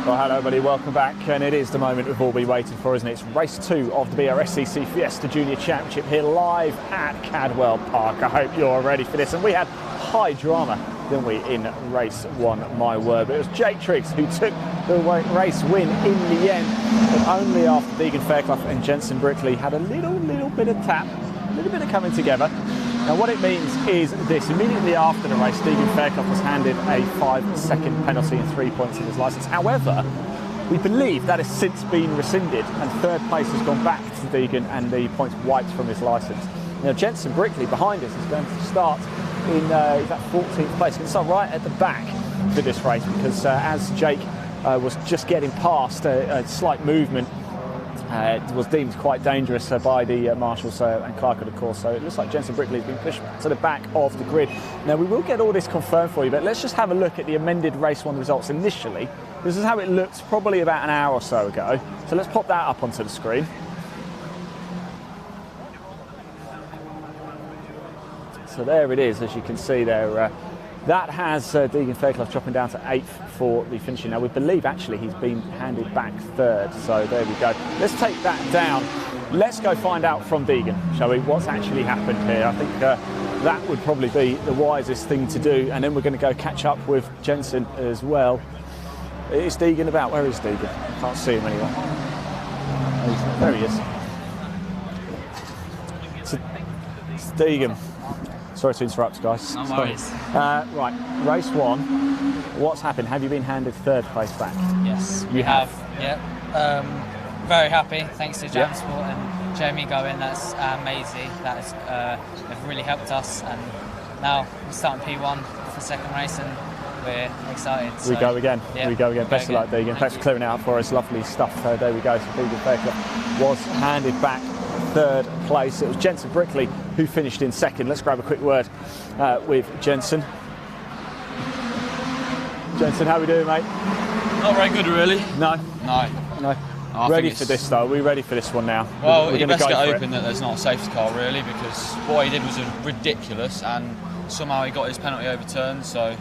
Well, hello everybody, welcome back, and it is the moment we've all been waiting for, isn't it? It's race 2 of the BRSCC Fiesta Junior Championship here live at Cadwell Park. I hope you're ready for this, and we had high drama, didn't we, in race 1, my word. But it was Jake Triggs who took the race win in the end, but only after Deegan Fairclough and Jensen Brickley had a little bit of tap, a little bit of coming together. Now what it means is this: immediately after the race, Deegan Fairclough was handed a 5-second penalty and 3 points in his licence. However, we believe that has since been rescinded, and third place has gone back to Deegan and the points wiped from his licence. Now Jensen Brickley behind us is going to start in that 14th place. He's going to start right at the back for this race because as Jake was just getting past a slight movement, it was deemed quite dangerous by the marshals and Clark, of course. So it looks like Jensen Brickley has been pushed to the back of the grid. Now we will get all this confirmed for you, but let's just have a look at the amended race 1 results initially. This is how it looked probably about an hour or so ago. So let's pop that up onto the screen. So there it is, as you can see there. That has Deegan Fairclough dropping down to 8th for the finishing. Now we believe actually he's been handed back 3rd, so there we go. Let's take that down. Let's go find out from Deegan, shall we, what's actually happened here. I think that would probably be the wisest thing to do, and then we're going to go catch up with Jensen as well. Is Deegan about? Where is Deegan? I can't see him anywhere. Oh, there he is. It's Deegan. Sorry to interrupt, guys. No worries. Right, race 1. What's happened? Have you been handed 3rd place back? Yes, we have. Yep. Very happy. Thanks to Jam Sport and Jamie going. That's amazing. That's have really helped us. And now we're starting P1 for the second race, and we're excited. So, we go again. Yeah, we go again. Best of luck, Deegan. Thanks for clearing it out for us. Lovely stuff. There we go. So Deegan Fairclough was handed back 3rd place. It was Jensen Brickley who finished in 2nd. Let's grab a quick word with Jensen. Jensen, how are we doing, mate? Not very good, really. No? No. Ready for this, though? Are we ready for this one now? Well, we're you best get hoping that there's not a safety car, really, because what he did was ridiculous, and somehow he got his penalty overturned, so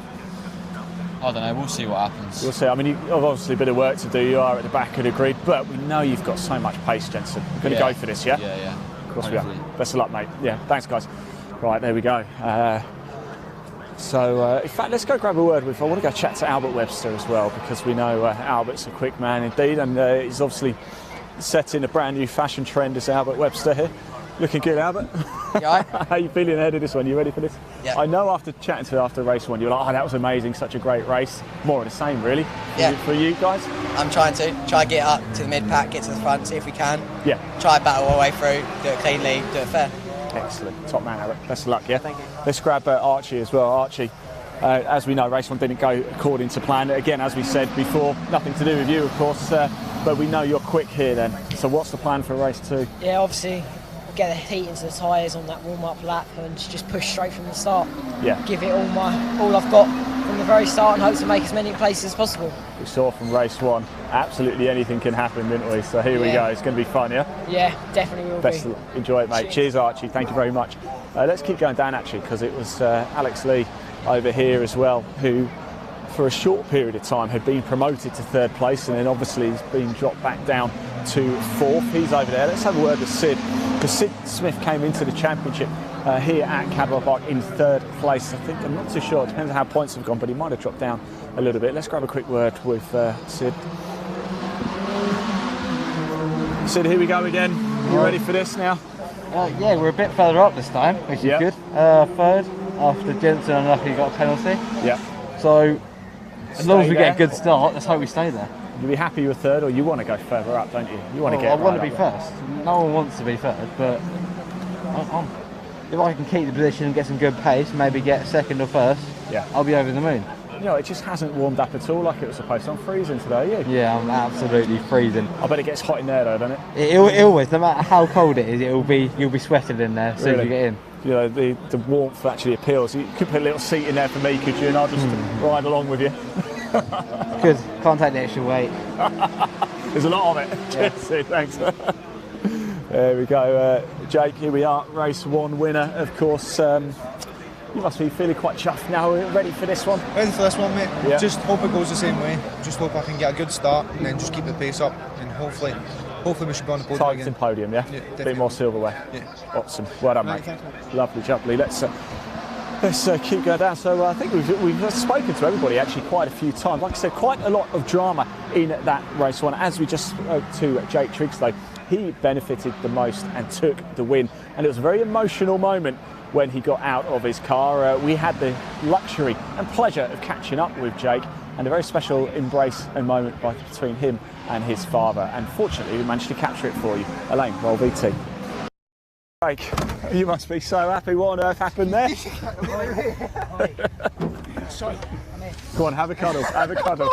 I don't know, we'll see what happens. We'll see. I mean, you've obviously a bit of work to do. You are at the back of the grid, but we know you've got so much pace, Jensen. We're going to go for this, yeah? Yeah. Of course we are. Best of luck, mate. Yeah, thanks, guys. Right, there we go. In fact, let's go grab a word with, I want to go chat to Albert Webster as well, because we know Albert's a quick man indeed, and he's obviously setting a brand new fashion trend as Albert Webster here. Looking good, Albert. Yeah. How are you feeling ahead of this one? You ready for this? Yeah. I know after chatting to you after race 1, you're like, oh, that was amazing, such a great race. More of the same, really. Yeah. For you guys? I'm trying to get up to the mid-pack, get to the front, see if we can. Yeah. Try battle our way through, do it cleanly, do it fair. Excellent. Top man, Albert. Best of luck, yeah? Thank you. Let's grab Archie as well. Archie, as we know, race 1 didn't go according to plan. Again, as we said before, nothing to do with you, of course, but we know you're quick here then. So what's the plan for race 2? Yeah, obviously get the heat into the tyres on that warm-up lap and just push straight from the start. Yeah. Give it all I've got from the very start and hope to make as many places as possible. We saw from race 1, absolutely anything can happen, didn't we? So here we go. It's going to be fun, yeah? Yeah, definitely will Best be. of luck. Enjoy it, mate. Cheers, Archie. Thank you very much. Let's keep going down, actually, because it was Alex Lee over here as well, who for a short period of time had been promoted to 3rd place, and then obviously he's been dropped back down to 4th. He's over there. Let's have a word with Sid, because Sid Smith came into the championship here at Cadwell Park in 3rd place. I think, I'm not too sure, it depends on how points have gone, but he might have dropped down a little bit. Let's grab a quick word with Sid. Sid, here we go again. You ready for this now? Yeah, we're a bit further up this time, which is good. 3rd, after Jensen unluckily got a penalty. Yeah. So, as long as we get a good start, let's hope we stay there. You'll be happy with 3rd, or you want to go further up, don't you? You want to get I want to be there. first. No one wants to be 3rd, but if I can keep the position and get some good pace, maybe get 2nd or 1st, I'll be over the moon. You know, it just hasn't warmed up at all like it was supposed to. I'm freezing today, are you? Yeah, I'm absolutely freezing. I bet it gets hot in there though, doesn't it? It always, no matter how cold it is, you'll be sweated in there as soon as you get in. You know, the warmth actually appeals. You could put a little seat in there for me, could you? And I'll just ride along with you. Good. Can't take the extra weight. There's a lot of it. Yeah. Cheers, thanks. There we go. Jake, here we are. Race 1 winner, of course. You must be feeling quite chuffed now. Ready for this one? Ready for this one, mate. Yeah. Just hope it goes the same way. Just hope I can get a good start and then just keep the pace up, and hopefully we should be on the podium Targeting again. podium, yeah? Yeah, A bit more silverware. Yeah. Awesome. Well done, Right, mate. thank you. Lovely, jubbly. Let's keep going down. So I think we've spoken to everybody actually quite a few times. Like I said, quite a lot of drama in that race one. As we just spoke to Jake Triggs, though, he benefited the most and took the win. And it was a very emotional moment when he got out of his car. We had the luxury and pleasure of catching up with Jake, and a very special embrace and moment between him and his father. And fortunately, we managed to capture it for you. Elaine, roll VT. Jake, you must be so happy. What on earth happened there? Sorry. Go on, have a cuddle. Have a cuddle.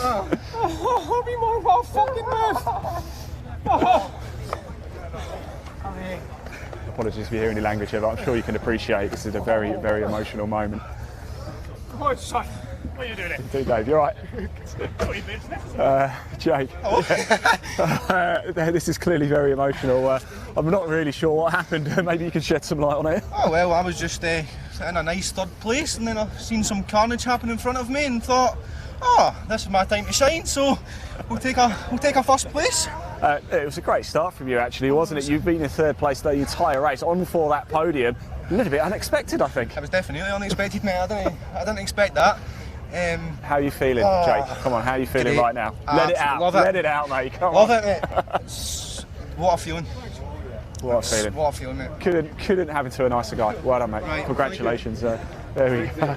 I'll be more about fucking Apologies if you hear any language here, but I'm sure you can appreciate this is a very, very emotional moment. Come on, son. What are you doing here? Do Dave, you all right? Got your business. Jake, this is clearly very emotional. I'm not really sure what happened. Maybe you can shed some light on it. Oh well, I was just in a nice third place, and then I seen some carnage happen in front of me, and thought, oh, this is my time to shine. So we'll take a first place. It was a great start from you, actually, wasn't it? You've been in third place the entire race, on for that podium. A little bit unexpected, I think. It was definitely unexpected, mate. I didn't expect that. How are you feeling, Jake? Come on, how are you feeling right now? Let it out. Love it. Let it out, mate. Come Love on. it, mate. What a feeling. What a feeling. What a feeling, mate. Couldn't happen to a nicer guy. Well done, mate. Right, Congratulations. There we go.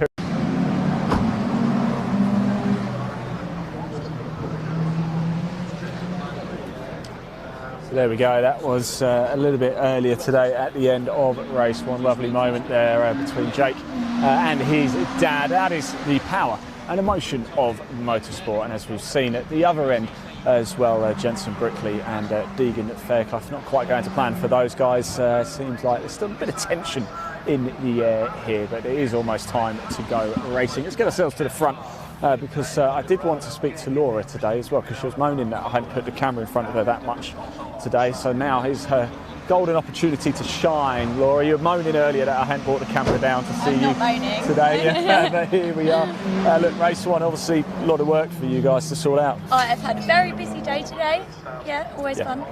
So there we go. That was a little bit earlier today at the end of race one. Lovely moment there between Jake and his dad. That is the power and emotion of motorsport. And as we've seen at the other end as well, Jensen Brickley and Deegan Fairclough not quite going to plan for those guys. Seems like there's still a bit of tension in the air here, but it is almost time to go racing. Let's get ourselves to the front. Because I did want to speak to Laura today as well, because she was moaning that I hadn't put the camera in front of her that much today. So now is her golden opportunity to shine. Laura, you were moaning earlier that I hadn't brought the camera down to see you today. Yeah, but here we are. Look, race one, obviously a lot of work for you guys to sort out. I have had a very busy day today. Yeah, always fun.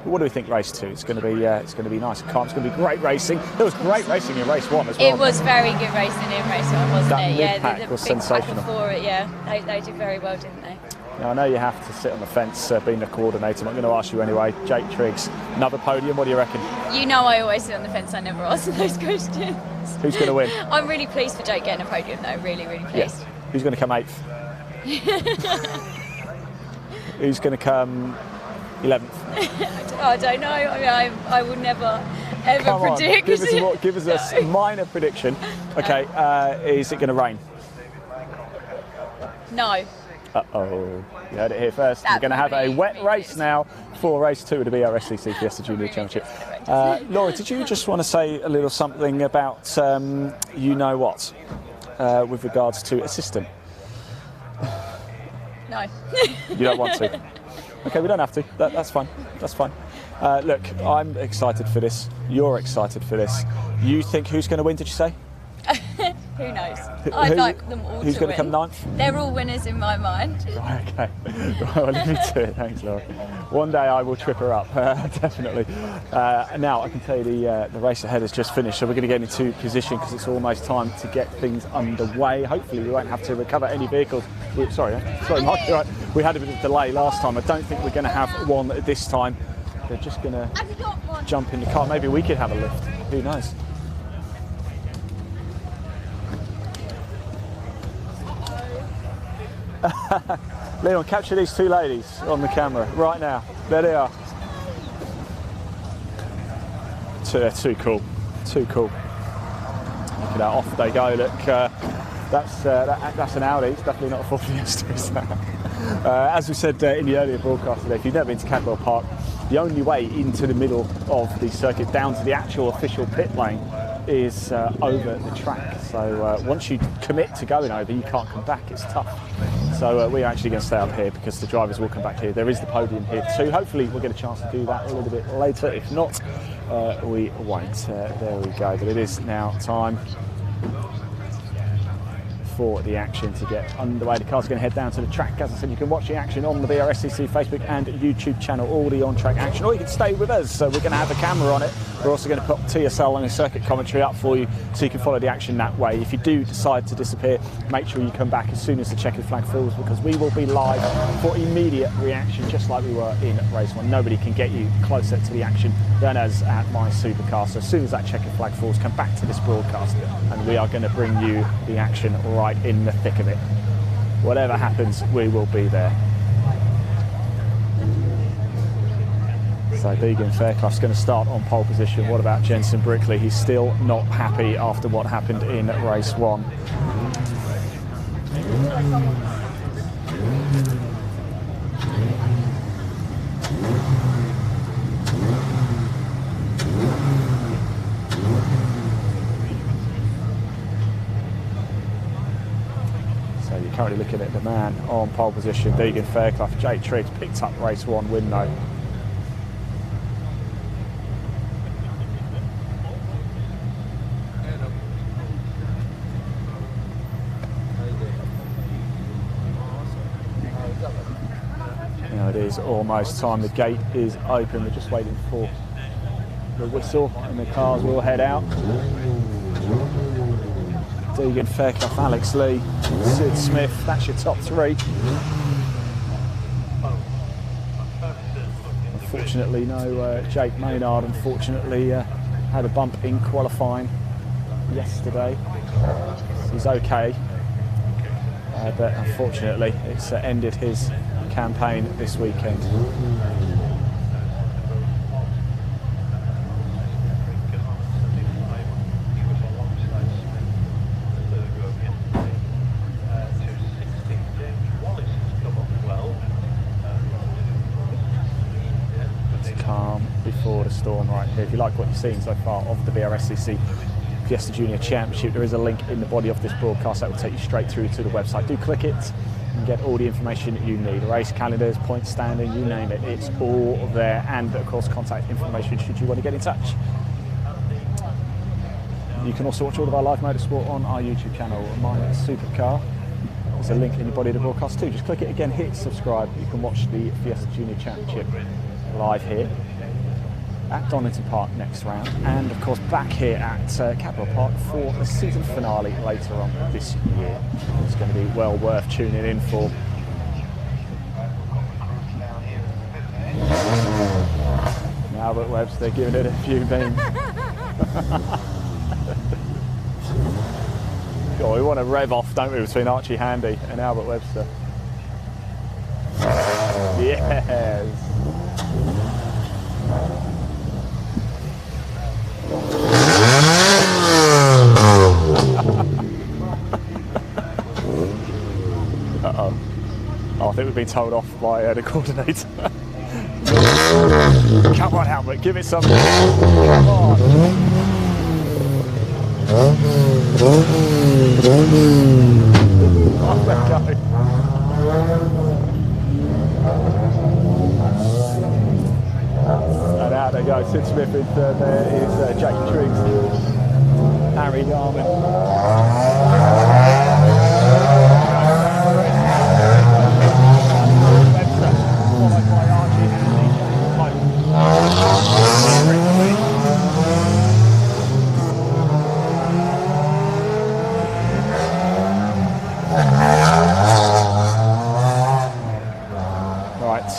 What do we think race two? It's going to be nice and calm. It's going to be great racing. There was great racing in race one as well. It was very good racing in race one, wasn't That it? Yeah, mid-pack the was big sensational. pack before it, yeah. They did very well, didn't they? Now, I know you have to sit on the fence being the coordinator. I'm not going to ask you anyway. Jake Triggs, another podium. What do you reckon? You know I always sit on the fence. I never answer those questions. Who's going to win? I'm really pleased for Jake getting a podium, though. Really, really pleased. Yes. Who's going to come 8th? Who's going to come 11th? I don't know. I mean, I will never ever Come on, predict. give us a minor prediction. Okay, is it going to rain? No. Uh-oh, you heard it here first. That We're going to have a really wet means race now for race 2 of the BRSCC Fiesta Junior Championship. Laura, did you just want to say a little something about you know what with regards to assistant? No. You don't want to? Okay, we don't have to. That's fine. That's fine. Look, I'm excited for this. You're excited for this. You think who's going to win, did you say? Who knows? I'd like them all who's to going to win. come 9th? They're all winners in my mind. Right, okay. Right, well, leave me to it. Thanks, Laura. One day I will trip her up, definitely. Now, I can tell you the race ahead has just finished, so we're going to get into position because it's almost time to get things underway. Hopefully, we won't have to recover any vehicles. Sorry, Mark. Right. We had a bit of a delay last time. I don't think we're going to have one this time. They're just going to jump in the car. Maybe we could have a lift. Who knows? Leon, capture these two ladies on the camera right now. There they are. They're too cool. Too cool. Look at that, off they go. Look, that's an Audi. It's definitely not a Ford Fiesta, is that? As we said in the earlier broadcast today, if you've never been to Cadwell Park, the only way into the middle of the circuit, down to the actual official pit lane, is over the track. So once you commit to going over, you can't come back. It's tough. So we're actually going to stay up here because the drivers will come back here. There is the podium here too. Hopefully we'll get a chance to do that a little bit later. If not, we won't. There we go. But it is now time for the action to get underway. The car's going to head down to the track. As I said, you can watch the action on the BRSCC Facebook and YouTube channel, all the on-track action, or you can stay with us. So we're going to have a camera on it. We're also going to put TSL and a circuit commentary up for you so you can follow the action that way. If you do decide to disappear, make sure you come back as soon as the checkered flag falls, because we will be live for immediate reaction, just like we were in race 1. Nobody can get you closer to the action than us at My Supercar. So as soon as that checkered flag falls, come back to this broadcast and we are going to bring you the action right in the thick of it. Whatever happens, we will be there. So Deegan Fairclough's going to start on pole position. What about Jensen Brickley? He's still not happy after what happened in race 1. So you're currently looking at the man on pole position, Deegan Fairclough. Jake Triggs picked up race 1 win though. It is almost time. The gate is open. We're just waiting for the whistle and the cars will head out. Deegan Fairclough, Alex Lee, Sid Smith, that's your top 3. Unfortunately no Jake Maynard, unfortunately had a bump in qualifying yesterday. He's okay, but unfortunately it's ended his campaign this weekend. It's calm before the storm right here. If you like what you've seen so far of the BRSCC Fiesta Junior Championship, there is a link in the body of this broadcast that will take you straight through to the website. Do click it and get all the information that you need. Race calendars, point standing, you name it, it's all there. And of course contact information should you want to get in touch. You can also watch all of our live motorsport on our YouTube channel, My Supercar. There's a link in the body of the broadcast too. Just click it again, hit subscribe. You can watch the Fiesta Junior Championship live here at Donington Park next round, and of course back here at Cadwell Park for the season finale later on this year. It's going to be well worth tuning in for. Albert Webster giving it a few beams. God, we want to rev off, don't we, between Archie Handy and Albert Webster. Yes. Uh-oh. Oh, I think we've been told off by the coordinator. Come on, Albert, give it something. Come on. Off they go. And out they go. Sid Smith is there is Jake Triggs, Harry Darman.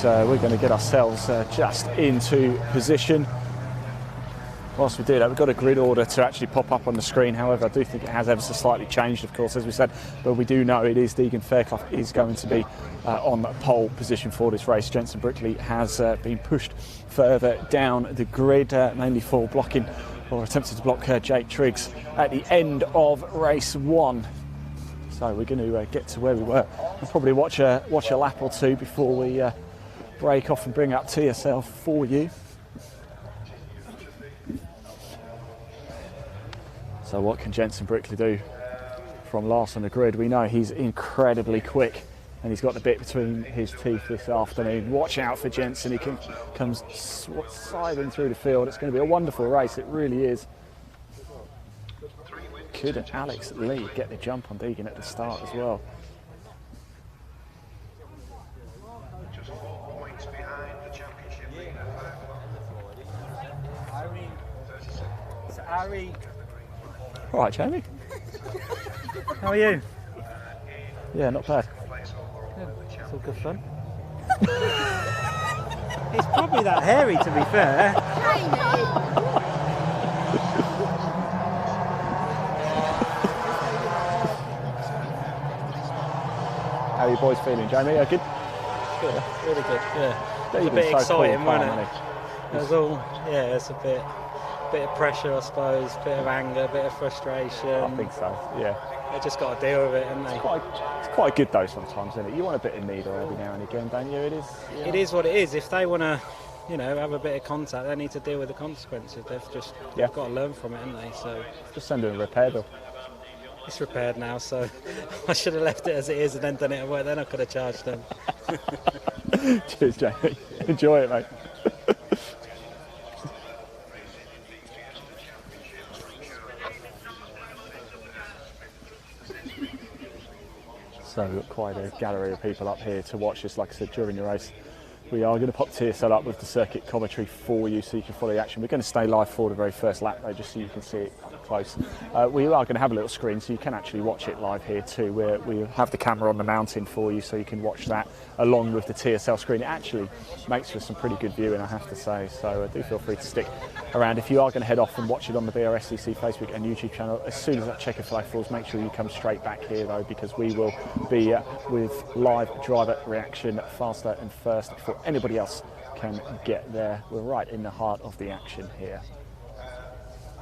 We're going to get ourselves just into position. Whilst we do that, we've got a grid order to actually pop up on the screen. However, I do think it has ever so slightly changed, of course, as we said, but we do know it is Deegan Fairclough is going to be on pole position for this race. Jensen Brickley has been pushed further down the grid, mainly for blocking or attempting to block Jake Triggs at the end of race 1. So we're going to get to where we were and probably watch a lap or two before we break off and bring up TSL for you. So what can Jensen Brickley do from last on the grid? We know he's incredibly quick and he's got the bit between his teeth this afternoon. Watch out for Jensen, he comes sidling through the field. It's going to be a wonderful race, it really is. could Alex Lee get the jump on Deegan at the start as well? All right, Jamie. How are you? Yeah, not bad. Good. It's all good fun. It's probably that hairy, to be fair. How are you boys feeling, Jamie? Are good? Good, really good. Yeah, it was a Deegan's bit so exciting, cool, wasn't calm, it? It was all, yeah, it's a bit of pressure, I suppose, a bit of anger, a bit of frustration. I think so. Yeah. They just got to deal with it, haven't they? It's quite good though sometimes, isn't it? You want a bit of needle every now and again, don't you? It is. Yeah. It is what it is. If they want to, you know, have a bit of contact, they need to deal with the consequences. They've got to learn from it, haven't they? So just send them a repair bill. It's repaired now, so I should have left it as it is and then done it at work. Then I could have charged them. Cheers, Jamie. Enjoy it, mate. So we've got quite a gallery of people up here to watch us, like I said, during the race. We are going to pop TSL up with the circuit commentary for you so you can follow the action. We're going to stay live for the very first lap though, just so you can see it up close. We are going to have a little screen so you can actually watch it live here too. We have the camera on the mountain for you so you can watch that along with the TSL screen. It actually makes for some pretty good viewing, I have to say, so do feel free to stick around. If you are going to head off and watch it on the BRSCC Facebook and YouTube channel, as soon as that checker flag falls, make sure you come straight back here though, because we will be with live driver reaction faster and first before anybody else can get there. We're right in the heart of the action here.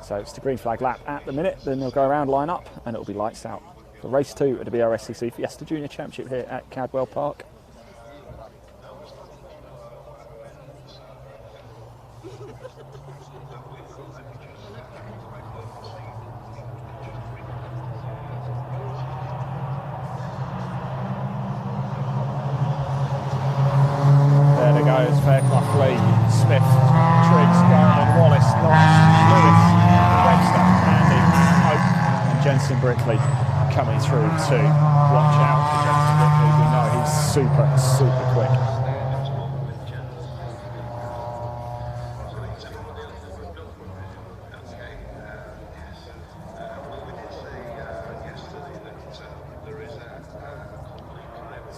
So it's the green flag lap at the minute, then they'll go around, line up, and it'll be lights out for race 2 at the BRSCC Fiesta Junior Championship here at Cadwell Park. Fairclough, Lee, Smith, Triggs, Garland, Wallace, Norris, Lewis, Webster, Andy, Hope, and Jensen Brickley coming through to watch out for Jensen Brickley. We know he's super quick.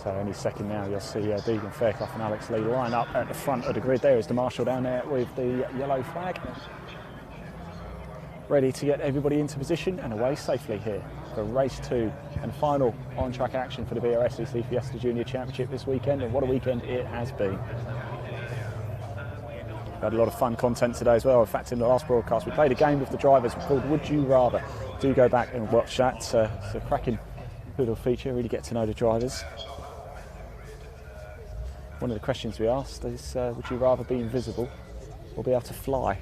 So any second now you'll see Deegan Fairclough and Alex Lee line up at the front of the grid. There is the marshal down there with the yellow flag. Ready to get everybody into position and away safely here for race 2 and final on-track action for the BRSCC Fiesta Junior Championship this weekend, and what a weekend it has been. We had a lot of fun content today as well. In fact, in the last broadcast we played a game with the drivers called Would You Rather. Do go back and watch that. It's a cracking little feature, really get to know the drivers. One of the questions we asked is, would you rather be invisible or be able to fly?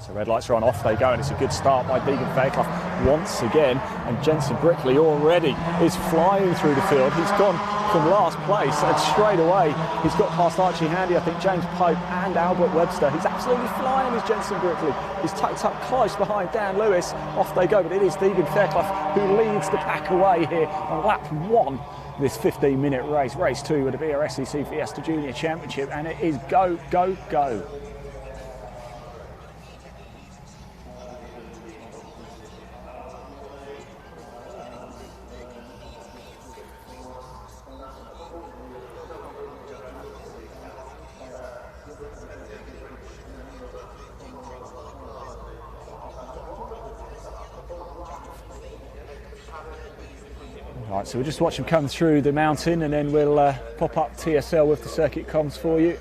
So red lights are on, off they go, and it's a good start by Deegan Fairclough once again, and Jensen Brickley already is flying through the field. He's gone from last place and straight away he's got past Archie Handy, I think James Pope and Albert Webster. He's absolutely flying, is Jensen Brickley. He's tucked up close behind Dan Lewis. Off they go, but it is Deegan Fairclough who leads the pack away here on lap 1 this 15-minute race. Race 2 with the BRSCC Fiesta Junior Championship, and it is go, go, go. Right, so we'll just watch him come through the mountain and then we'll pop up TSL with the circuit comms for you.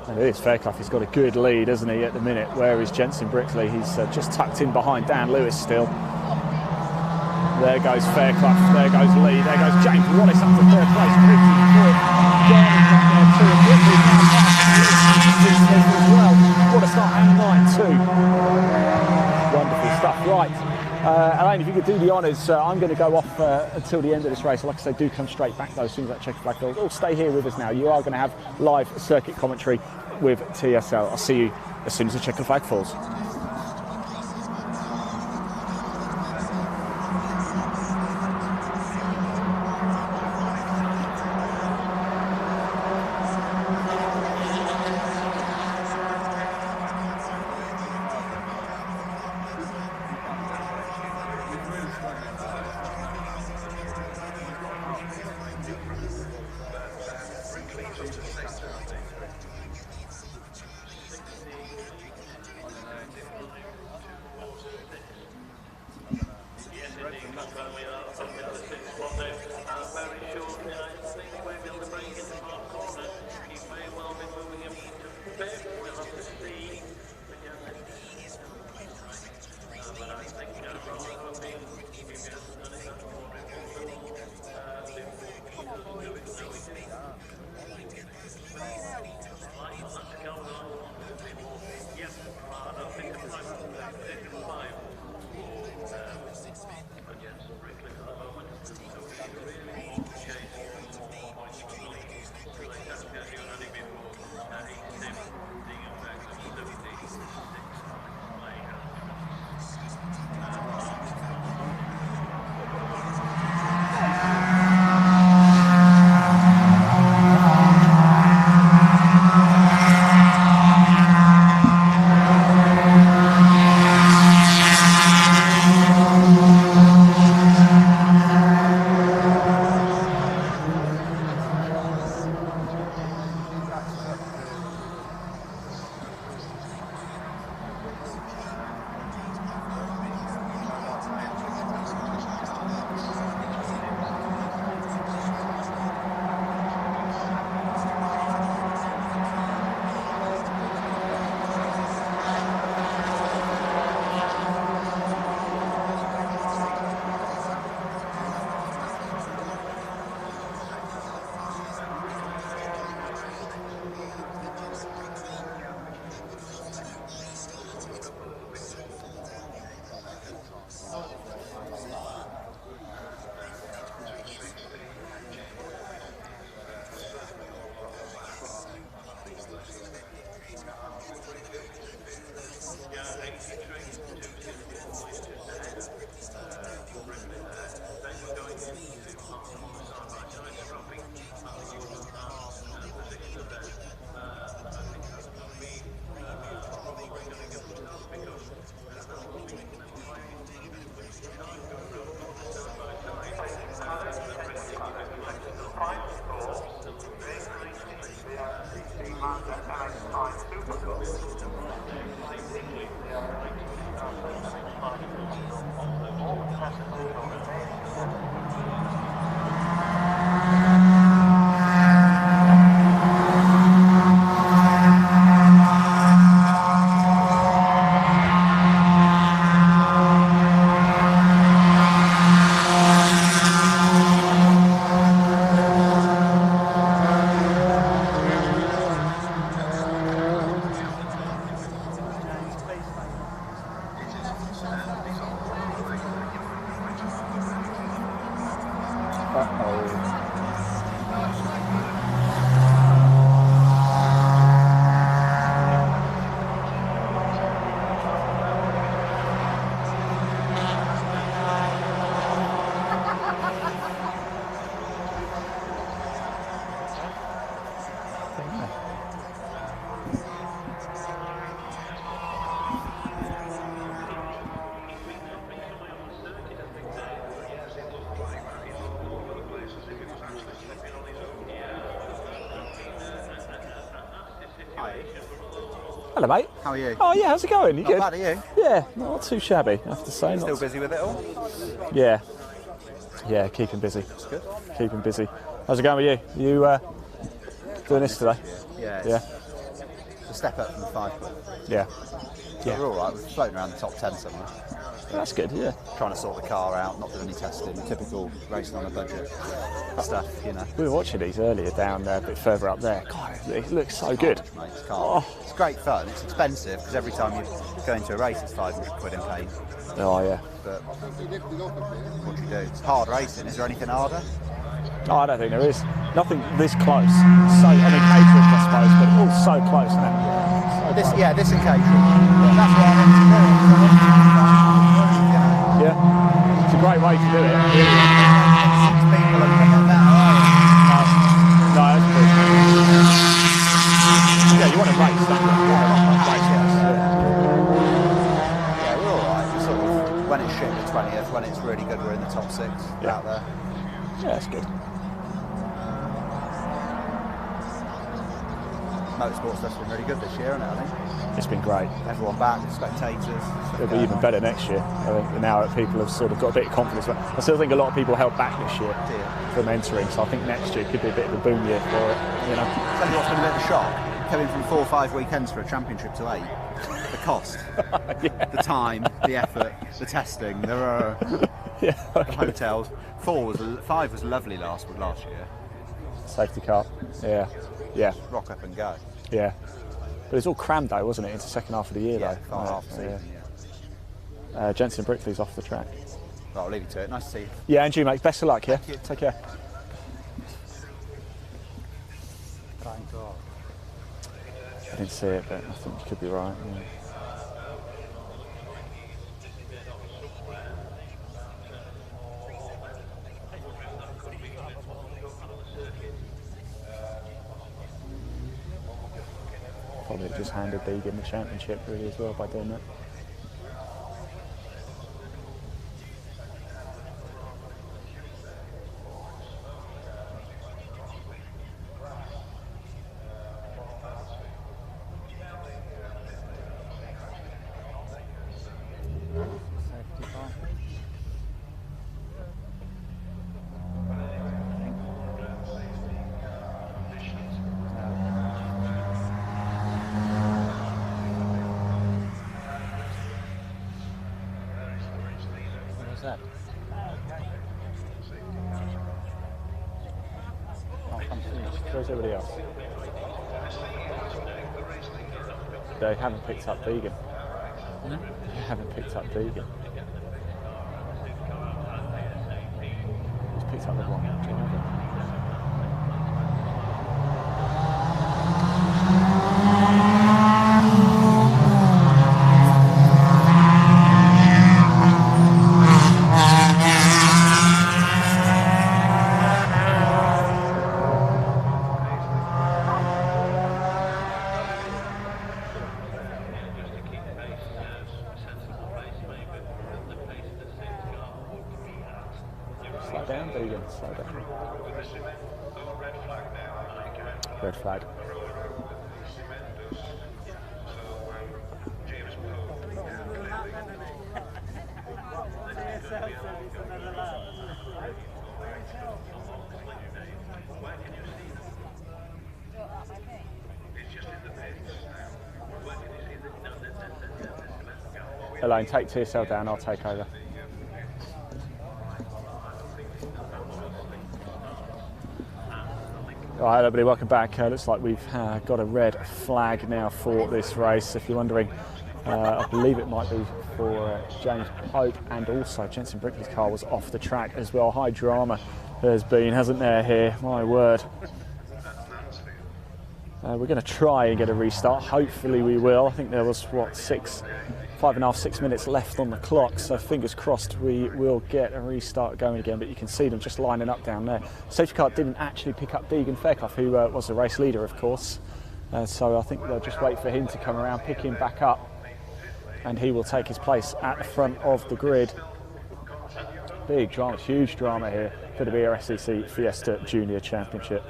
And it is Fairclough, he's got a good lead, hasn't he, at the minute. Where is Jensen Brickley? He's just tucked in behind Dan Lewis still. There goes Fairclough, there goes Lee, there goes James Wallace up to third place. Pretty good. Garner's up there too. Whitley's now past as well. What a start, and 9-2. Wonderful stuff. Right, Elaine, if you could do the honours, I'm going to go off until the end of this race. Like I say, do come straight back though as soon as that checkered flag falls. Or stay here with us now. You are going to have live circuit commentary with TSL. I'll see you as soon as the checkered flag falls. Hello, mate. How are you? Oh, yeah, how's it going? You Not good? bad, are you? Yeah, not too shabby, I have to say. Still busy with it all? Yeah. Yeah, keeping busy. That's good. Keeping busy. How's it going with you? You doing this today? Yeah. Yeah. It's a step up from the 5 club. Yeah. So we're all right. We're floating around the top 10 somewhere. That's good, yeah. Trying to sort the car out, not doing any testing, typical racing on a budget stuff, you know. We were watching these earlier down there, a bit further up there. God, it looks so good. Mate, it's great fun. It's expensive because every time you go into a race, it's 500 quid in paint. Oh yeah. But what do you do? It's hard racing. Is there anything harder? Oh, I don't think there is. Nothing this close. So, I mean, catering, I suppose, but all so close, isn't it? This and catering. That's what I meant to do. Yeah. It's a great way to do it. Six people and come on that. No, that's true. Yeah, you want to race, don't you? Yeah, we're all right. We're sort of, when it's shit, we're 20th. When it's really good, we're in the top 6 out there. Yeah, that's good. Motorsport stuff's been really good this year, hasn't it, I think? It's been great. Everyone back, spectators. It'll be even better next year. I think now that people have sort of got a bit of confidence. But I still think a lot of people held back this year from entering, so I think next year could be a bit of a boom year for it. You know. Tell you what's been a bit of a shock, coming from 4 or 5 weekends for a championship to 8. The cost, the time, the effort, the testing, the hotels. 5 was lovely last year. Safety car, yeah. Rock up and go. Yeah, but it's all crammed though, wasn't it, into the second half of the year though? Half the season, yeah. Jensen Brickley's off the track. Right, I'll leave you to it. Nice to see you. Yeah, and you, mate. Best of luck, yeah? Take care. Thank God. I didn't see it, but I think you could be right. Yeah. Probably just handed Deegan the championship really as well by doing that. That? Oh, come finish. Where's everybody else? They haven't picked up Deegan. No? They haven't picked up Deegan. He's picked up the one. Slow down, Deegan, slow down. Red flag. Elaine, take TSL down, I'll take over. Right, everybody, welcome back. Looks like we've got a red flag now for this race. If you're wondering, I believe it might be for James Pope, and also Jensen Brickley's car was off the track as well. High drama there's been, hasn't there here? My word. We're going to try and get a restart. Hopefully we will. I think there was, what, 5.5, 6 minutes left on the clock, so fingers crossed we will get a restart going again. But you can see them just lining up down there. Safety car didn't actually pick up Deegan Fairclough, who was the race leader, of course. So I think they'll just wait for him to come around, pick him back up, and he will take his place at the front of the grid. Big drama, huge drama here for the BRSCC Fiesta Junior Championship.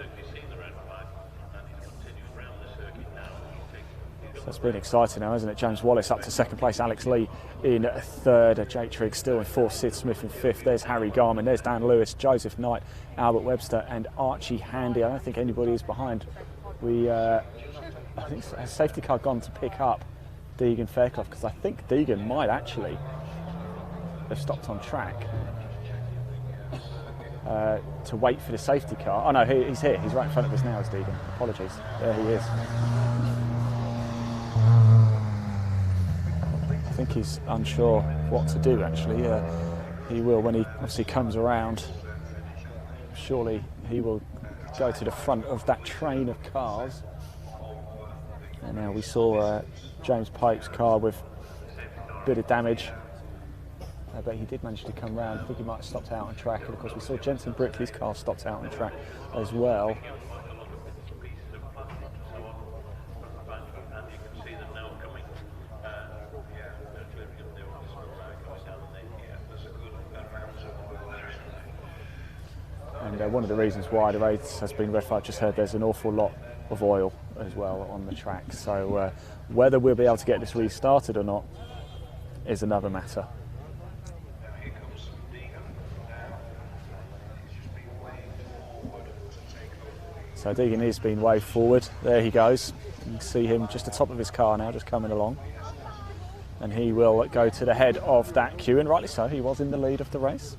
That's been exciting now, hasn't it? James Wallace up to second place, Alex Lee in third, Jake Trigg still in fourth, Sid Smith in fifth. There's Harry Garman, there's Dan Lewis, Joseph Knight, Albert Webster and Archie Handy. I don't think anybody is behind. I think has safety car gone to pick up Deegan Fairclough, because I think Deegan might actually have stopped on track to wait for the safety car. Oh no, he's here. He's right in front of us now, is Deegan. Apologies. There he is. I think he's unsure what to do, actually. He will, when he obviously comes around, surely he will go to the front of that train of cars. And now we saw James Pipe's car with a bit of damage. But he did manage to come round. I think he might have stopped out on track. And of course we saw Jensen Brickley's car stopped out on track as well. And one of the reasons why the race has been red flag, just heard there's an awful lot of oil as well on the track. So whether we'll be able to get this restarted or not is another matter. So Deegan is being waved forward. There he goes. You can see him just atop of his car now, just coming along. And he will go to the head of that queue, and rightly so, he was in the lead of the race.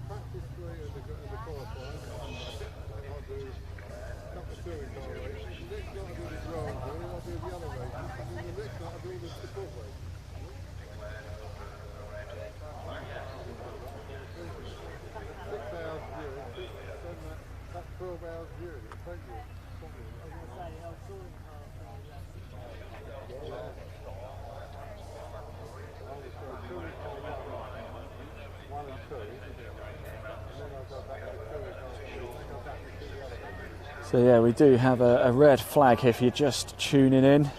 So yeah, we do have a red flag if you're just tuning in.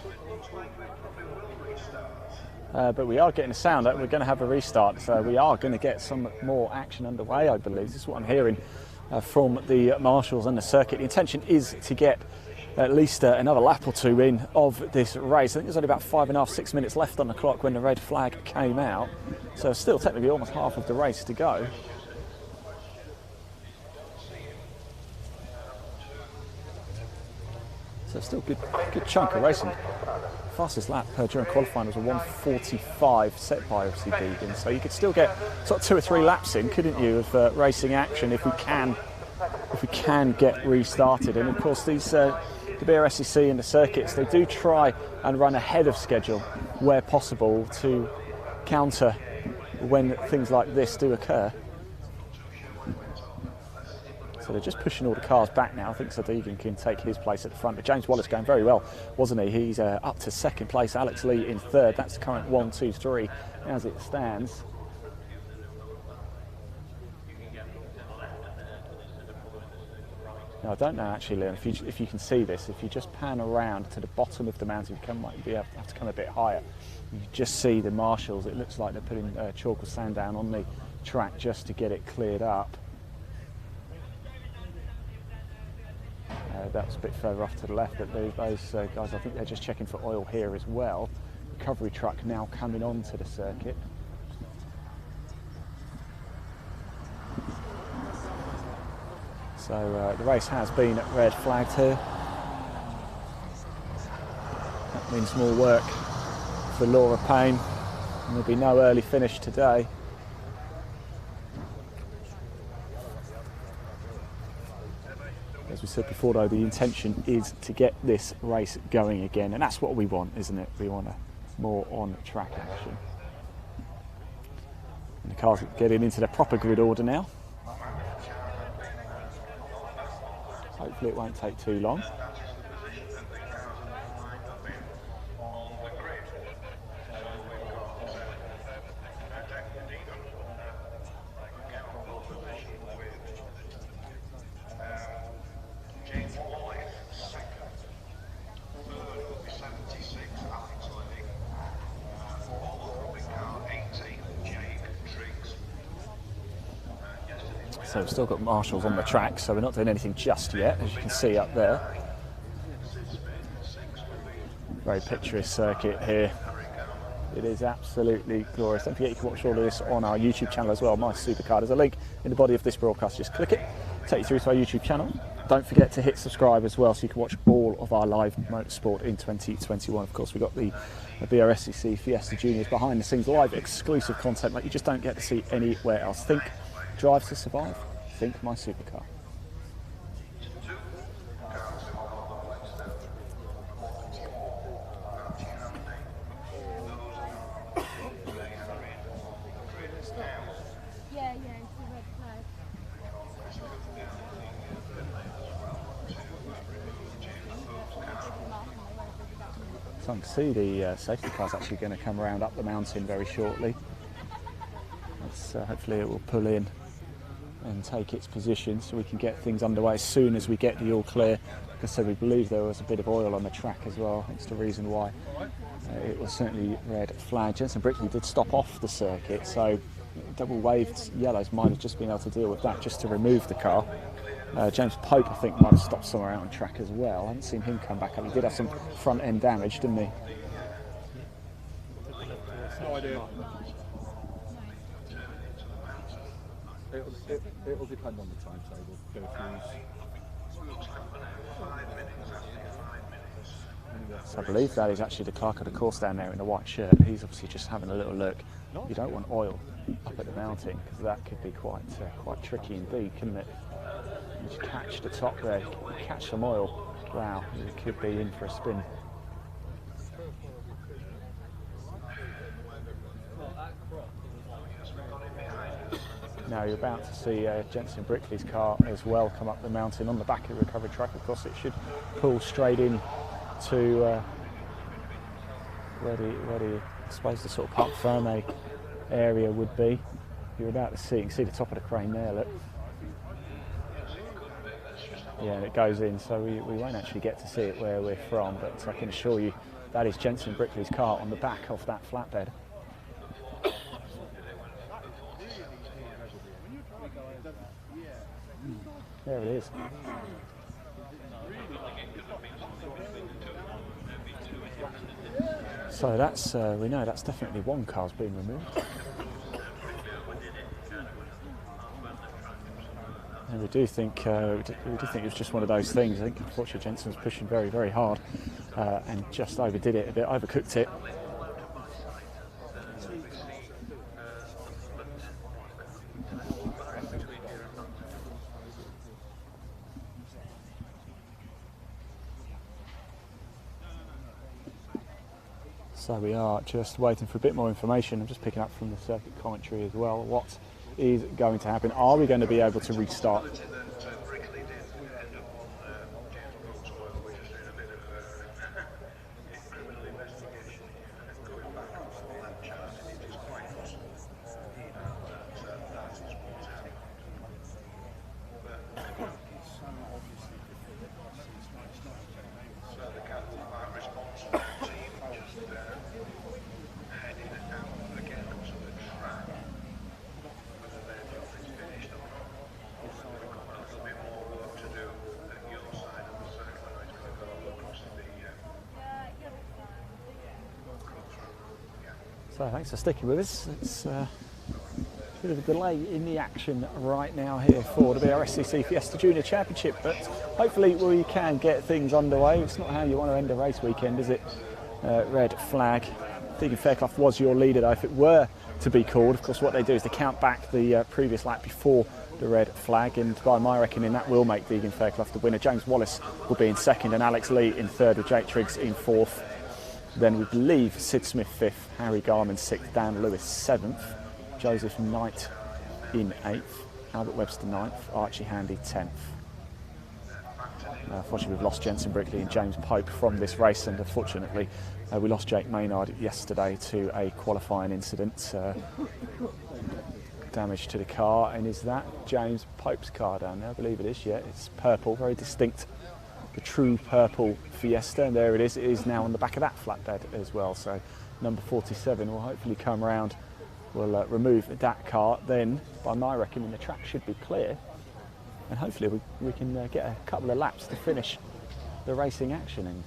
But we are getting a sound that we're going to have a restart, so we are going to get some more action underway, I believe. This is what I'm hearing from the marshals and the circuit. The intention is to get at least another lap or two in of this race. I think there's only about 5.5, 6 minutes left on the clock when the red flag came out. So still technically almost half of the race to go. So still good chunk of racing. Fastest lap during qualifying was a 1:45 set by obviously Deegan. So you could still get sort of 2 or 3 laps in, couldn't you, of racing action if we can get restarted. And of course these the BRSCC and the circuits, they do try and run ahead of schedule where possible to counter when things like this do occur. So they're just pushing all the cars back now. I think Sir Deegan can take his place at the front. But James Wallace going very well, wasn't he? He's up to second place. Alex Lee in third. That's the current 1, 2, 3 as it stands. Now I don't know actually, Leon, if you can see this. If you just pan around to the bottom of the mountain, you might have to come a bit higher. You just see the marshals. It looks like they're putting chalk or sand down on the track just to get it cleared up. That's a bit further off to the left, but those guys, I think they're just checking for oil here as well. Recovery truck now coming onto the circuit. So the race has been red flagged here. That means more work for Laura Payne, and there'll be no early finish today. As we said before though, the intention is to get this race going again, and that's what we want, isn't it? We want more on-track action. And the cars are getting into their proper grid order now. Hopefully it won't take too long. So we've still got marshals on the track, so we're not doing anything just yet, as you can see up there. Very picturesque circuit here. It is absolutely glorious. Don't forget you can watch all of this on our YouTube channel as well, My Supercar. There's a link in the body of this broadcast. Just click it, take you through to our YouTube channel. don't forget to hit subscribe as well so you can watch all of our live motorsport in 2021. Of course, we've got the BRSCC Fiesta Juniors behind the scenes live exclusive content that you just don't get to see anywhere else. Think Drive to Survive, think My Supercar. So I can see the safety car's actually going to come around up the mountain very shortly. Hopefully it will pull in and take its position so we can get things underway as soon as we get the all clear. Like I said, we believe there was a bit of oil on the track as well. That's the reason why it was certainly red flag. Jensen Brickley did stop off the circuit, so double waved yellows might have just been able to deal with that just to remove the car. James Pope, I think, might have stopped somewhere out on track as well. I haven't seen him come back up. He did have some front end damage, didn't he? No idea. It'll depend on the timetable. So I believe that is actually the clerk of the course down there in the white shirt. He's obviously just having a little look. You don't want oil up at the mountain because that could be quite tricky indeed, couldn't it? You just catch the top there, catch some oil. Wow, you could be in for a spin. Now you're about to see Jensen Brickley's car as well come up the mountain on the back of the recovery track. Of course, it should pull straight in to where the I suppose the sort of Parc Ferme area would be. You're about to see, you can see the top of the crane there, look. Yeah, and it goes in, so we won't actually get to see it where we're from, but I can assure you that is Jensen Brickley's car on the back of that flatbed. There it is. So that's, we know that's definitely one car's been removed. And we do think it was just one of those things. I think unfortunately Jensen was pushing very, very hard and just overdid it a bit, overcooked it. So we are just waiting for a bit more information. I'm just picking up from the circuit commentary as well. What is going to happen? Are we going to be able to restart? So thanks for sticking with us. It's a bit of a delay in the action right now here for the BRSCC Fiesta Junior Championship, but hopefully we can get things underway. It's not how you want to end a race weekend, is it? Red flag. Deegan Fairclough was your leader though. If it were to be called, of course what they do is they count back the previous lap before the red flag, and by my reckoning that will make Deegan Fairclough the winner. James Wallace will be in second and Alex Lee in third with Jake Triggs in fourth. Then we believe Sid Smith fifth, Harry Garman sixth, Dan Lewis seventh, Joseph Knight in eighth, Albert Webster ninth, Archie Handy 10th. Unfortunately we've lost Jensen Brickley and James Pope from this race, and unfortunately we lost Jake Maynard yesterday to a qualifying incident. Damage to the car, and is that James Pope's car down there? I believe it is, yeah, it's purple, very distinct. The true purple Fiesta, and there it is. It is now on the back of that flatbed as well. So number 47 will hopefully come round. We'll remove that car. Then, by my reckoning, the track should be clear, and hopefully we can get a couple of laps to finish the racing action in.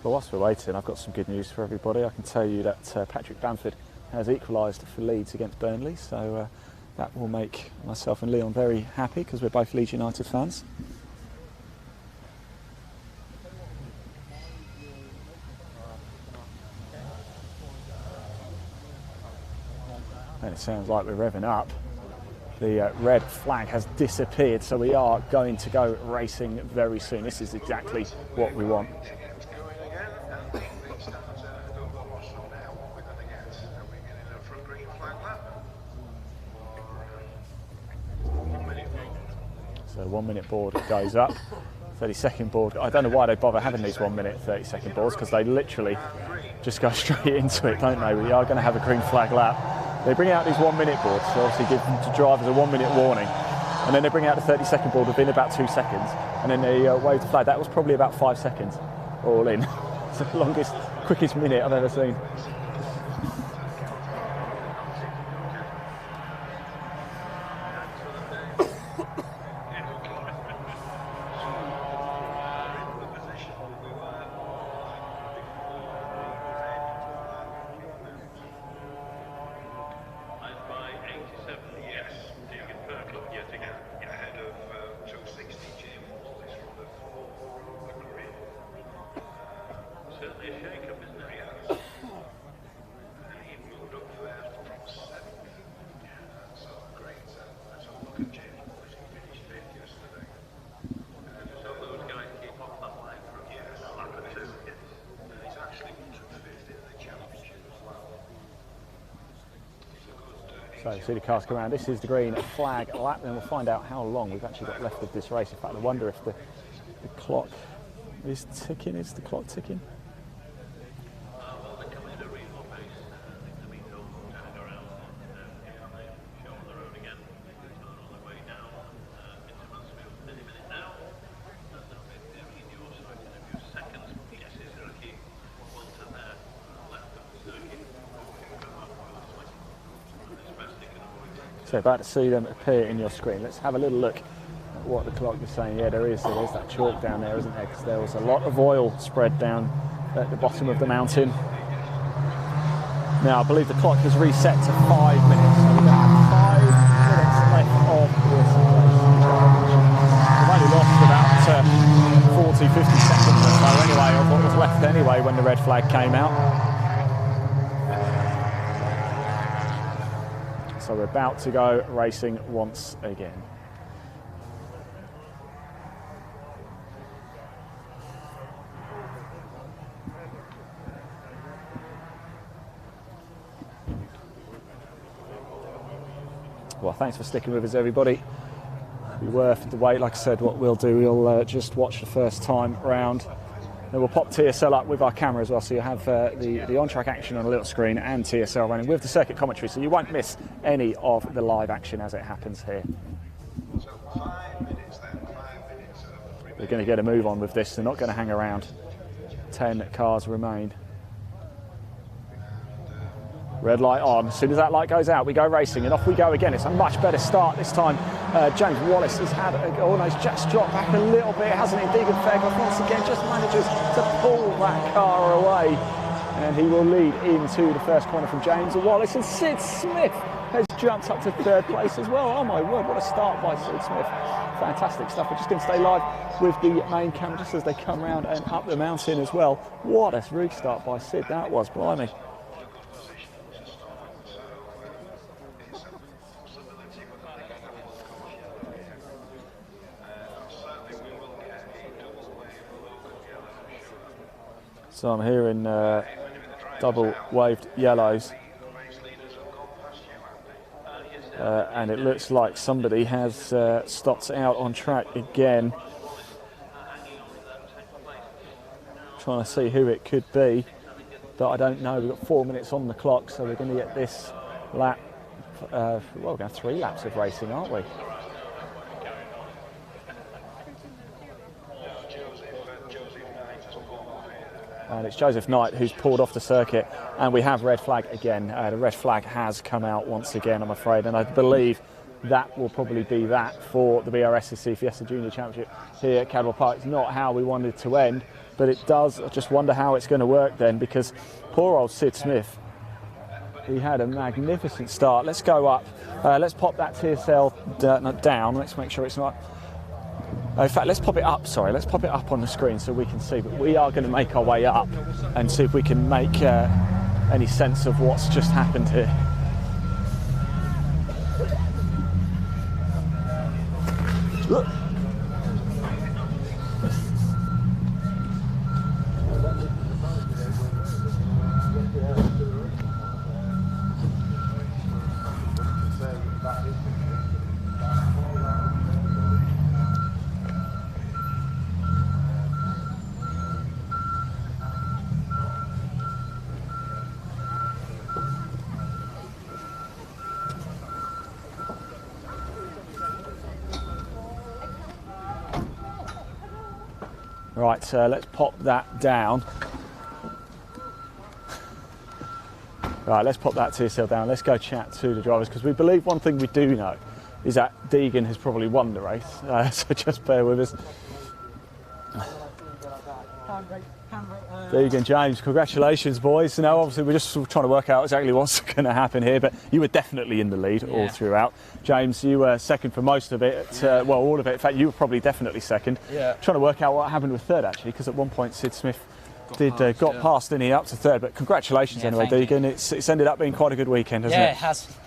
Well, whilst we're waiting, I've got some good news for everybody. I can tell you that Patrick Bamford has equalised for Leeds against Burnley, so that will make myself and Leon very happy because we're both Leeds United fans. And it sounds like we're revving up. The red flag has disappeared, so we are going to go racing very soon. This is exactly what we want. So 1 minute board goes up, 30-second board. I don't know why they bother having these 1 minute, 30-second boards, because they literally just go straight into it, don't they? We are going to have a green flag lap. They bring out these 1 minute boards, so obviously give the drivers a 1 minute warning. And then they bring out the 30-second board within about 2 seconds. And then they wave the flag. That was probably about 5 seconds all in. It's the longest, quickest minute I've ever seen. So see the cars come around. This is the green flag lap, and we'll find out how long we've actually got left of this race. In fact, I wonder if the clock is ticking. Is the clock ticking? So about to see them appear in your screen. Let's have a little look at what the clock is saying. Yeah, there is. So there's that chalk down there, isn't there? Because there was a lot of oil spread down at the bottom of the mountain. Now, I believe the clock has reset to 5 minutes. So we're going to have 5 minutes left of this race. We've only lost about 40, 50 seconds or so anyway, of what was left anyway when the red flag came out. So we're about to go racing once again. Well, thanks for sticking with us, everybody. It'll be worth the wait. Like I said, what we'll do, we'll just watch the first time round. Then we'll pop TSL up with our camera as well, so you have the on-track action on a little screen and TSL running with the circuit commentary, so you won't miss any of the live action as it happens here. We're going to get a move on with this. They're not going to hang around. 10 cars remain. Red light on. As soon as that light goes out, we go racing, and off we go again. It's a much better start this time. James Wallace has had almost just dropped back a little bit, hasn't he? Deegan Fairclough once again just manages to pull that car away, and he will lead into the first corner from James Wallace. And Sid Smith has jumped up to third place as well. Oh my word, what a start by Sid Smith. Fantastic stuff. We're just going to stay live with the main camera just as they come round and up the mountain as well. What a restart by Sid that was, blimey. So I'm hearing double waved yellows, and it looks like somebody has stopped out on track again. Trying to see who it could be, but I don't know. We've got 4 minutes on the clock, so we're going to get this lap. Well, we're going to have 3 laps of racing, aren't we? And it's Joseph Knight who's pulled off the circuit, and we have red flag again. The red flag has come out once again, I'm afraid, and I believe that will probably be that for the BRSCC Fiesta Junior Championship here at Cadwell Park. It's not how we wanted to end, but it does. I just wonder how it's going to work then, because poor old Sid Smith, he had a magnificent start. Let's go up. Let's pop that TSL down. Let's make sure it's not. In fact, let's pop it up. Sorry, let's pop it up on the screen so we can see. But we are going to make our way up and see if we can make any sense of what's just happened here. Look. Right, let's pop that down. Right, let's pop that TSL down. Let's go chat to the drivers, because we believe one thing we do know is that Deegan has probably won the race, so just bear with us. Deegan, James, congratulations, boys. Now, obviously, we're just trying to work out exactly what's going to happen here, but you were definitely in the lead all throughout. James, you were second for most of it, well, all of it. In fact, you were probably definitely second. Yeah. Trying to work out what happened with third, actually, because at one point Sid Smith got past, didn't he, up to third. But congratulations anyway, Deegan. It's ended up being quite a good weekend, hasn't it? Yeah, it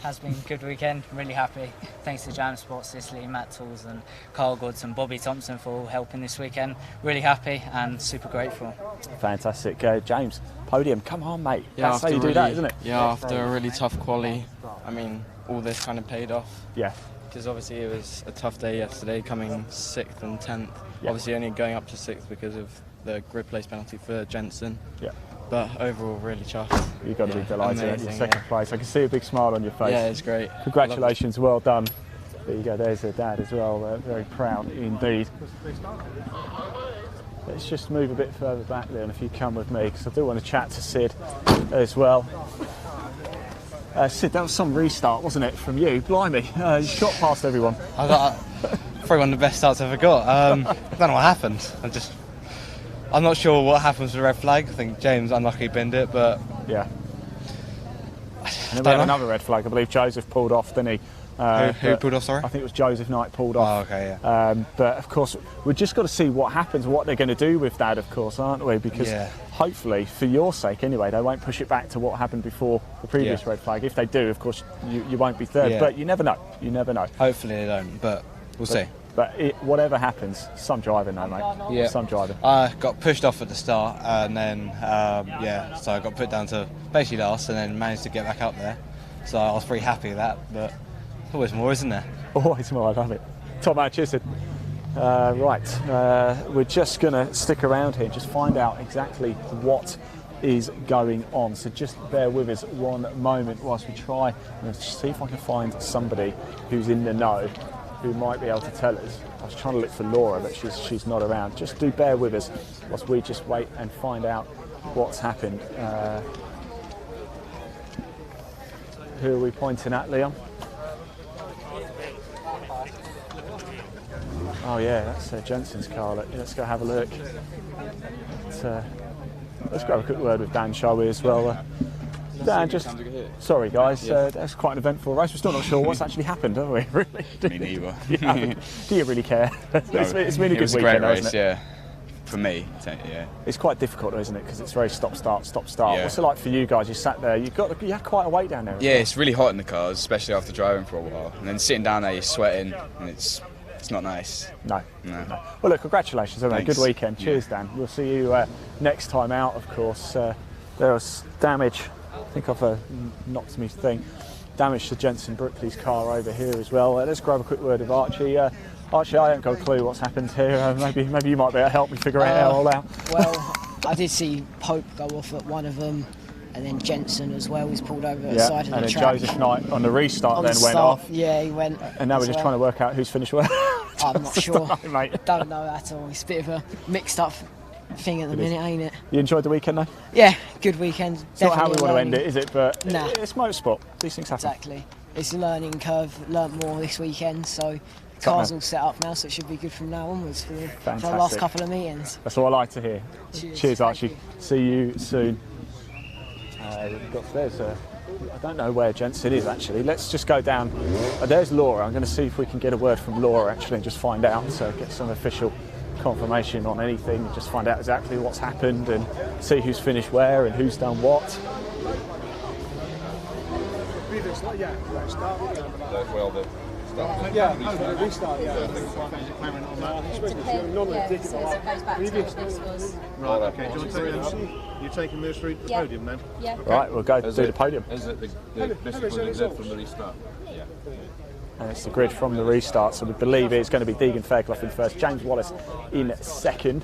has been a good weekend. I'm really happy. Thanks to Jam Sports Sicily, Matt Tools and Carl Goods and Bobby Thompson for all helping this weekend. Really happy and super grateful. Fantastic. James, podium, come on, mate. That's how you do that, isn't it? Yeah, after a really tough quali, I mean, all this kind of paid off. Yeah. Because obviously it was a tough day yesterday, coming 6th and 10th. Yeah. Obviously only going up to 6th because of the grid place penalty for Jensen. Yeah. But overall, really chuffed. You've got to be delighted at your second place. I can see a big smile on your face. Yeah, it's great. Congratulations, well done. There you go, there's her dad as well. Very proud indeed. Let's just move a bit further back there, and if you come with me, because I do want to chat to Sid as well. Sid, that was some restart, wasn't it, from you? Blimey, you shot past everyone. I got probably one of the best starts I've ever got. I don't know what happened. I'm not sure what happens with the red flag. I think James unlucky binned it, but yeah. And then we had another red flag. I believe Joseph pulled off, didn't he? Who pulled off, sorry? I think it was Joseph Knight pulled off. Oh, okay, yeah. But of course, we've just got to see what happens, what they're going to do with that, of course, aren't we? Because hopefully, for your sake anyway, they won't push it back to what happened before the previous red flag. If they do, of course, you won't be third. But you never know. You never know. Hopefully they don't, but we'll see. But whatever happens, some driving though, mate. Yeah. Some driving. I got pushed off at the start, and then, so I got put down to basically last, and then managed to get back up there. So I was pretty happy with that, but always more, isn't there? Always more, I love it. Top man, cheers, Sid. We're just going to stick around here and just find out exactly what is going on. So just bear with us one moment whilst we try and see if I can find somebody who's in the know, who might be able to tell us. I was trying to look for Laura, but she's not around. Just do bear with us whilst we just wait and find out what's happened. Who are we pointing at, Leon? Oh yeah, that's Jensen's car. Let's go have a look. Let's grab a quick word with Dan Showy as well. Dan, sorry guys, that's quite an eventful race. We're still not sure what's actually happened, are we? Really? Me neither. Do you really care? It's been a good weekend. It was a great race, yeah. For me, yeah. It's quite difficult, isn't it? Because it's very stop-start. Yeah. What's it like for you guys? You sat there. You had quite a weight down there. Yeah, it's really hot in the cars, especially after driving for a while. And then sitting down there, you're sweating, and it's not nice. No. Well, look, congratulations. Good weekend. Cheers, Dan. We'll see you next time out, of course. There was damage. I think I've knocked me thing. Damage to Jensen Brookley's car over here as well. Let's grab a quick word of Archie. Archie, I haven't got a clue what's happened here. Maybe you might be able to help me figure it all out. Well, I did see Pope go off at one of them, and then Jensen as well was pulled over at the side of the track. And then Joseph Knight on the restart went off. Yeah, he went. And now we're just trying to work out who's finished where. I'm not sure. Don't know, mate. I don't know at all. It's a bit of a mixed up thing at the minute, ain't it? You enjoyed the weekend though? Yeah, good weekend. It's not how we want to end it, is it? But it's motorsport. These things happen. Exactly. It's a learning curve. Learnt more this weekend, so car's all set up now, so it should be good from now onwards for the last couple of meetings. That's what I like to hear. Cheers Archie. See you soon. We've got there's I don't know where Jensen is actually. Let's just go down. There's Laura. I'm going to see if we can get a word from Laura actually and just find out, so get some official confirmation on anything and just find out exactly what's happened and see who's finished where and who's done what. Right, okay. Do you want to take MC? You're taking this through the podium then? Yeah. Right, we'll go do the podium. Is it the grid from the restart? Yeah. And it's the grid from the restart, so we believe it's going to be Deegan Fairclough in first, James Wallace in second,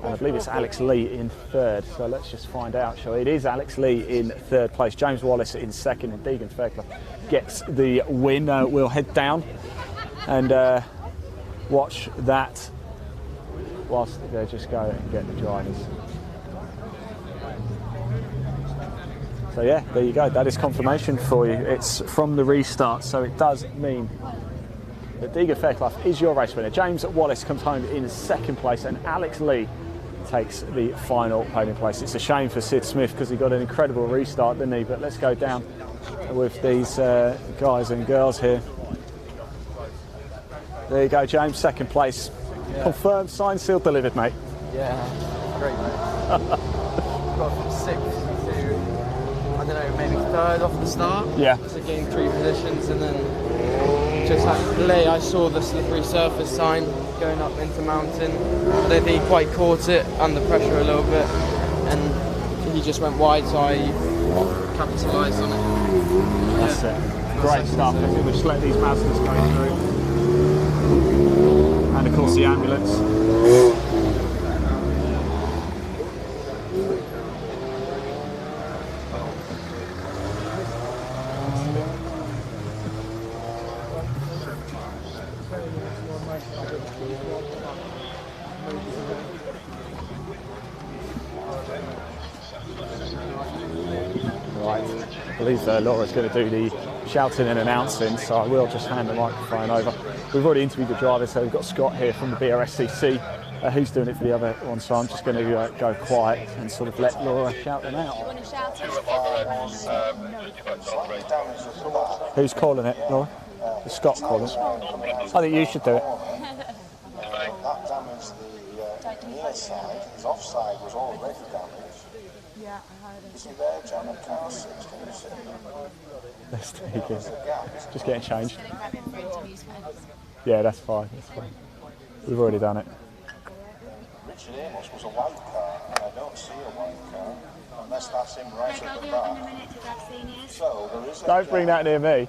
and I believe it's Alex Lee in third. So let's just find out, shall we? It is Alex Lee in third place, James Wallace in second, and Deegan Fairclough gets the win. We'll head down and watch that whilst they just go and get the drivers. So yeah, there you go. That is confirmation for you. It's from the restart, so it does mean that Deegan Fairclough is your race winner. James Wallace comes home in second place, and Alex Lee takes the final podium place. It's a shame for Sid Smith because he got an incredible restart, didn't he? But let's go down with these guys and girls here. There you go, James, second place. Yeah. Confirmed, signed, sealed, delivered, mate. Yeah, great, mate. Got from sixth to, I don't know, maybe third off the start. Yeah. So gained 3 positions, and then just like Lee, I saw the slippery surface sign going up into mountain. I don't think he quite caught it under pressure a little bit, and he just went wide, so I capitalised on it. That's it. Great stuff. We'll just let these Mazdas go through. And of course the ambulance. Right, I believe Laura's going to do the shouting and announcing, so I will just hand the microphone over. We've already interviewed the drivers, so we've got Scott here from the BRSCC, who's doing it for the other one, so I'm just going to go quiet and sort of let Laura shout them out. Who's calling it, Laura? Is Scott calling it? I think you should do it. That damaged the near side, his offside was already damaged. Yeah, I heard it. Is he there, John, at car 6? Can you see? Let's take it. Just getting changed. Yeah, that's fine. That's fine. We've already done it. Richard Amos was a white car, and I don't see a white car unless that's him right at the back. So there is a Don't bring that near me.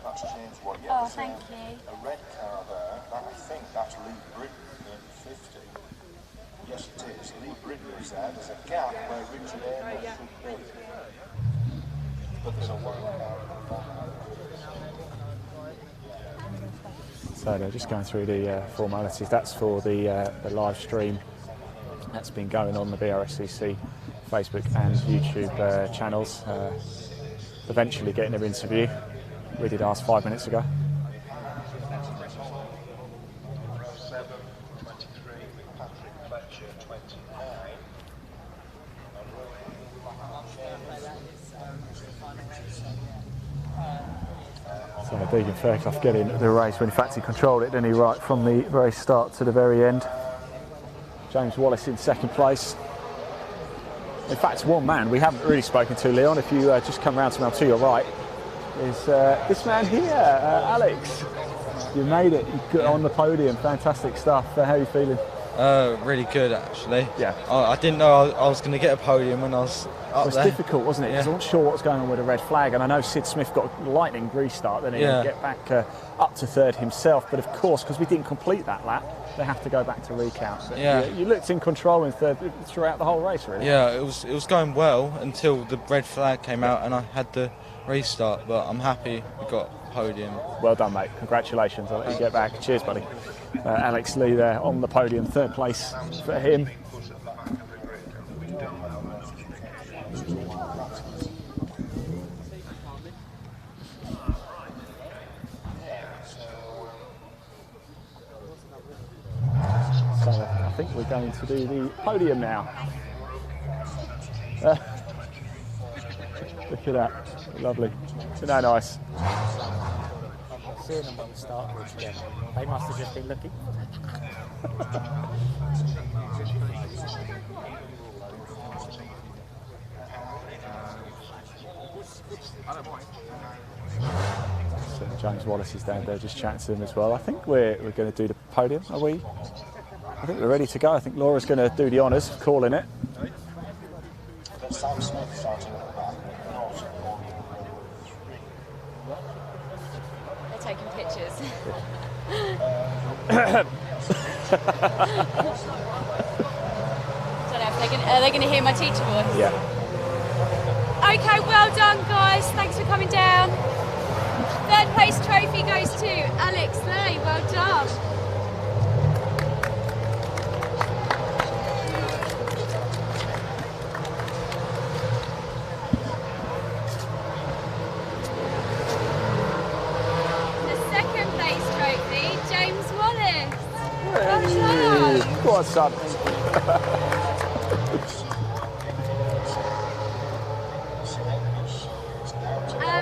That's changed what you Oh, thank you. A red car there, that I think that's Lee Britton in 50. Yes, it is. Lee Britton is there. There's a gap where Richard Amos should be. But there's a white car at the back. So they're just going through the formalities. That's for the live stream that's been going on the BRSCC Facebook and YouTube channels. Eventually getting their interview. We did ask 5 minutes ago. So Deegan Fairclough getting the race, when in fact he controlled it, didn't he, right from the very start to the very end. James Wallace in second place. In fact, one man we haven't really spoken to, Leon, if you just come round to me to your right, is this man here, Alex. You made it, you got on the podium, fantastic stuff. How are you feeling? Really good, actually. Yeah. I didn't know I was going to get a podium when I was up It was there. difficult, wasn't it? Because I wasn't sure what was going on with the red flag, and I know Sid Smith got a lightning restart, didn't he? Yeah. And get back up to third himself, but of course, because we didn't complete that lap, they have to go back to recount. But Yeah. you looked in control in third throughout the whole race, really. Yeah, it was going well until the red flag came out and I had the restart, but I'm happy we got podium. Well done, mate. Congratulations. I'll let you get back. Cheers, buddy. Alex Lee there on the podium, third place for him. think we're going to do the podium now. Look at that, lovely. Isn't that nice? Seeing them on the startboard again, they must have just been looking. So James Wallace is down there just chatting to them as well. I think we're going to do the podium, are we? I think we're ready to go. I think Laura's going to do the honours of calling it. Sam Smith starting at the back. They're taking pictures. Don't know if are they going to hear my teacher voice? Yeah. Okay, well done, guys. Thanks for coming down. Third place trophy goes to Alex Lay. Well done. The second place trophy, James Wallace. Well done. What's up?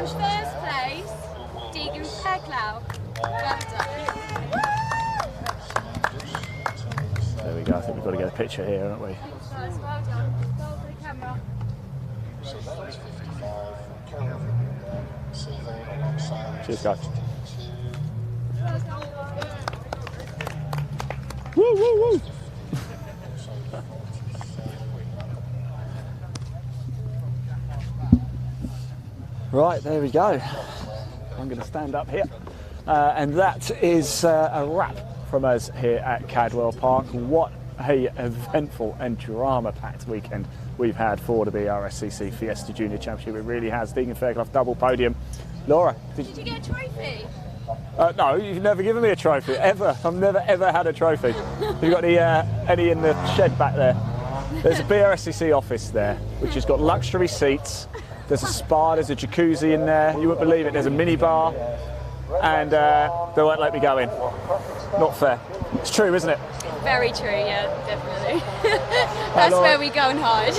First place, Deegan Fairclough. Well done. There we go. I think we've got to get a picture here, haven't we? Guys, well done. Well for the camera. Cheers, guys. Woo, woo, woo. Right, there we go. I'm going to stand up here. And that is a wrap from us here at Cadwell Park. What a eventful and drama-packed weekend we've had for the BRSCC Fiesta Junior Championship. It really has. Deegan Fairclough double podium. Laura, did you get a trophy? No, you've never given me a trophy, ever. I've never, ever had a trophy. Have you got any in the shed back there? There's a BRSCC office there, which has got luxury seats. There's a spa, there's a jacuzzi in there. You wouldn't believe it. There's a mini bar. And they won't let me go in. Not fair. It's true, isn't it? Very true, yeah, definitely. That's where we go and hide.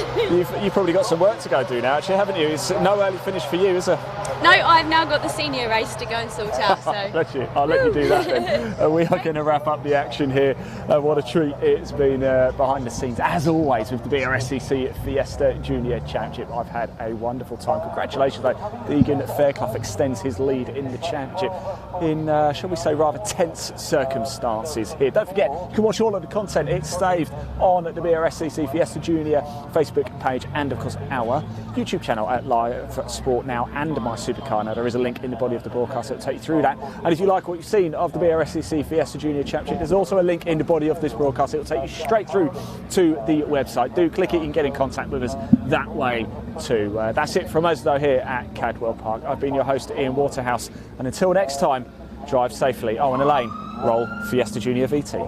You've probably got some work to go do now, actually, haven't you? It's no early finish for you, is there? No, I've now got the senior race to go and sort out. So. Bless you. I'll let you do that then. We are going to wrap up the action here. What a treat it's been behind the scenes, as always, with the BRSCC Fiesta Junior Championship. I've had a wonderful time. Congratulations, though. Deegan Fairclough extends his lead in the championship in, shall we say, rather tense circumstances here. Don't forget, you can watch all of the content. It's saved on the BRSCC Fiesta Junior Facebook page and, of course, our YouTube channel at Live Sport Now and My Supercar Now. There is a link in the body of the broadcast that will take you through that. And if you like what you've seen of the BRSCC Fiesta Junior Championship, there's also a link in the body of this broadcast. It will take you straight through to the website. Do click it, you can get in contact with us that way too. That's it from us, though, here at Cadwell Park. I've been your host, Ian Waterhouse, and until next time, drive safely. Oh, and Elaine, roll Fiesta Junior VT.